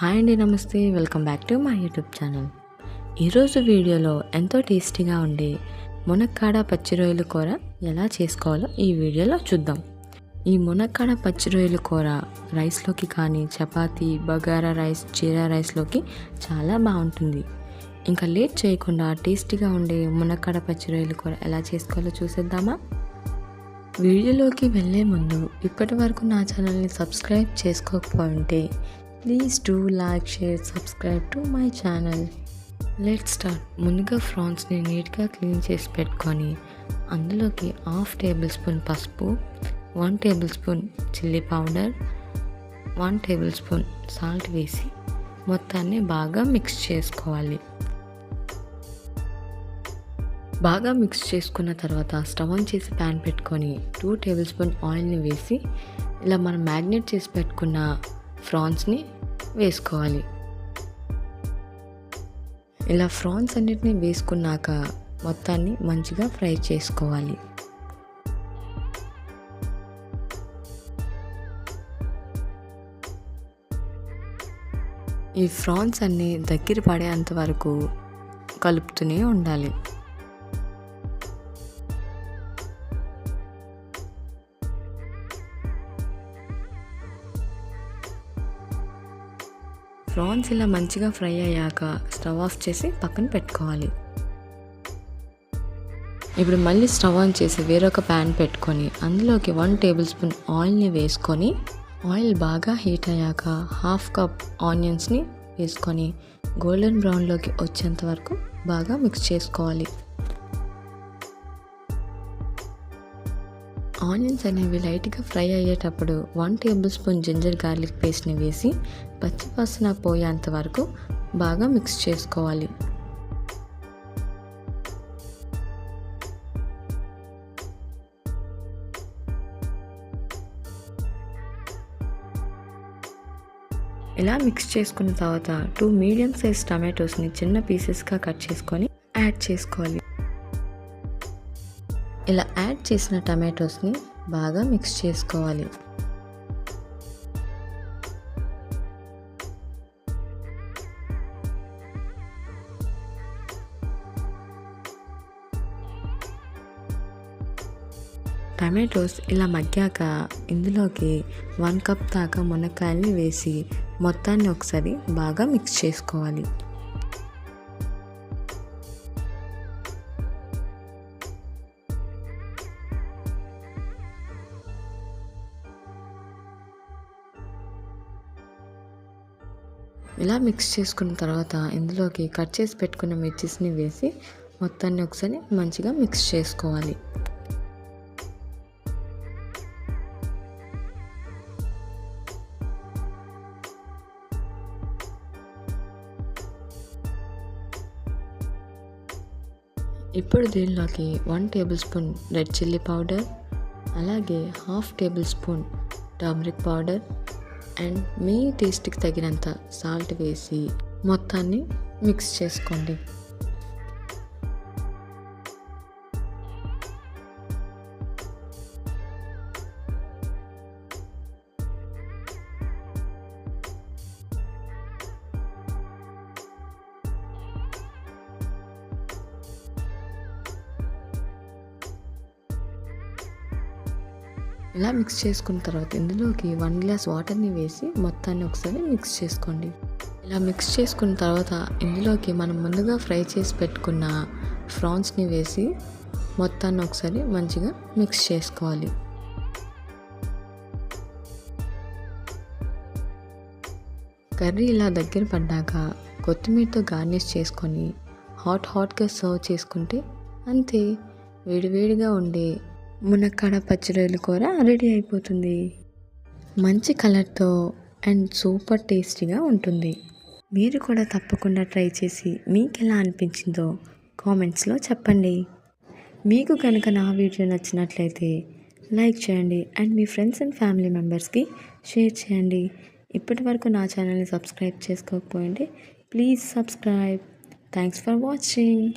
Hi అండి, నమస్తే. Welcome back to my YouTube channel. ఈరోజు వీడియోలో ఎంతో టేస్టీగా ఉండే మునక్కాడ పచ్చి రొయ్యల కూర ఎలా చేసుకోవాలో ఈ వీడియోలో చూద్దాం. ఈ మునక్కాడ పచ్చి రొయ్యల కూర రైస్లోకి కానీ, చపాతీ, బగారా రైస్, జీరా రైస్లోకి చాలా బాగుంటుంది. ఇంకా లేట్ చేయకుండా టేస్టీగా ఉండే మునక్కాడ పచ్చి రొయ్యల కూర ఎలా చేసుకోవాలో చూసేద్దామా? వీడియోలోకి వెళ్ళే ముందు ఇప్పటి వరకు నా ఛానల్ని సబ్స్క్రైబ్ చేసుకోకపోతే please do like, share, subscribe to my channel. Let's start. ముందుగా ఫ్రాన్స్ని నీట్గా క్లీన్ చేసి పెట్టుకొని అందులోకి 1/2 టేబుల్ స్పూన్ పసుపు, 1 table spoon chilli powder, 1 table spoon salt వేసి మొత్తాన్ని బాగా మిక్స్ చేసుకోవాలి. బాగా మిక్స్ చేసుకున్న తర్వాత స్టవ్ ఆన్ చేసి ప్యాన్ పెట్టుకొని 2 టేబుల్ స్పూన్ ఆయిల్ని వేసి ఇలా మనం మ్యాగ్నేట్ చేసి పెట్టుకున్న ఫ్రాన్స్ని వేసుకోవాలి. ఇలా ఫ్రాన్స్ అన్నిటిని వేసుకున్నాక మొత్తాన్ని మంచిగా ఫ్రై చేసుకోవాలి. ఈ ఫ్రాన్స్ అన్నీ దగ్గర పడేంత వరకు కలుపుతూనే ఉండాలి. ఫ్రాన్స్ ఇలా మంచిగా ఫ్రై అయ్యాక స్టవ్ ఆఫ్ చేసి పక్కన పెట్టుకోవాలి. ఇప్పుడు మళ్ళీ స్టవ్ ఆన్ చేసి వేరొక ప్యాన్ పెట్టుకొని అందులోకి 1 టేబుల్ స్పూన్ ఆయిల్ని వేసుకొని ఆయిల్ బాగా హీట్ అయ్యాక 1/2 కప్ ఆనియన్స్ని వేసుకొని గోల్డెన్ బ్రౌన్లోకి వచ్చేంత వరకు బాగా మిక్స్ చేసుకోవాలి. ఆనియన్స్ అనేవి లైట్గా ఫ్రై అయ్యేటప్పుడు 1 టేబుల్ స్పూన్ జింజర్ గార్లిక్ పేస్ట్ని వేసి పచ్చివాసన పోయేంత వరకు బాగా మిక్స్ చేసుకోవాలి. ఇలా మిక్స్ చేసుకున్న తర్వాత 2 మీడియం సైజ్ టమాటోస్ని చిన్న పీసెస్గా కట్ చేసుకొని యాడ్ చేసుకోవాలి. ఇలా యాడ్ చేసిన టమాటోస్ని బాగా మిక్స్ చేసుకోవాలి. టమాటోస్ ఇలా మగ్గాక ఇందులోకి 1 కప్ దాకా మునక్కాయల్ని వేసి మొత్తాన్ని ఒకసారి బాగా మిక్స్ చేసుకోవాలి. ఇలా మిక్స్ చేసుకున్న తర్వాత ఇందులోకి కట్ చేసి పెట్టుకున్న మిర్చిస్ని వేసి మొత్తాన్ని ఒకసారి మంచిగా మిక్స్ చేసుకోవాలి. ఇప్పుడు దీనిలోకి 1 tablespoon red chilli powder, అలాగే 1/2 tablespoon turmeric powder and మీ టేస్ట్కి తగినంత సాల్ట్ వేసి మొత్తాన్ని మిక్స్ చేసుకోండి. ఇలా మిక్స్ చేసుకున్న తర్వాత ఇందులోకి 1 గ్లాస్ వాటర్ని వేసి మొత్తాన్ని ఒకసారి మిక్స్ చేసుకోండి. ఇలా మిక్స్ చేసుకున్న తర్వాత ఇందులోకి మనం ముందుగా ఫ్రై చేసి పెట్టుకున్న ఫ్రాన్స్ని వేసి మొత్తాన్ని ఒకసారి మంచిగా మిక్స్ చేసుకోవాలి. కర్రీ ఇలా దగ్గర పడ్డాక కొత్తిమీరతో గార్నిష్ చేసుకొని హాట్గా సర్వ్ చేసుకుంటే అంతే, వేడివేడిగా ఉండే మునక్కాడ పచ్చి రొయ్యల కూర రెడీ అయిపోతుంది. మంచి కలర్తో అండ్ సూపర్ టేస్టీగా ఉంటుంది. మీరు కూడా తప్పకుండా ట్రై చేసి మీకు ఎలా అనిపించిందో కామెంట్స్లో చెప్పండి. మీకు కనుక నా వీడియో నచ్చినట్లయితే లైక్ చేయండి అండ్ మీ ఫ్రెండ్స్ అండ్ ఫ్యామిలీ మెంబర్స్కి షేర్ చేయండి. ఇప్పటి వరకు నా ఛానల్ని సబ్స్క్రైబ్ చేసుకోకపోయింటే please subscribe. Thanks for watching.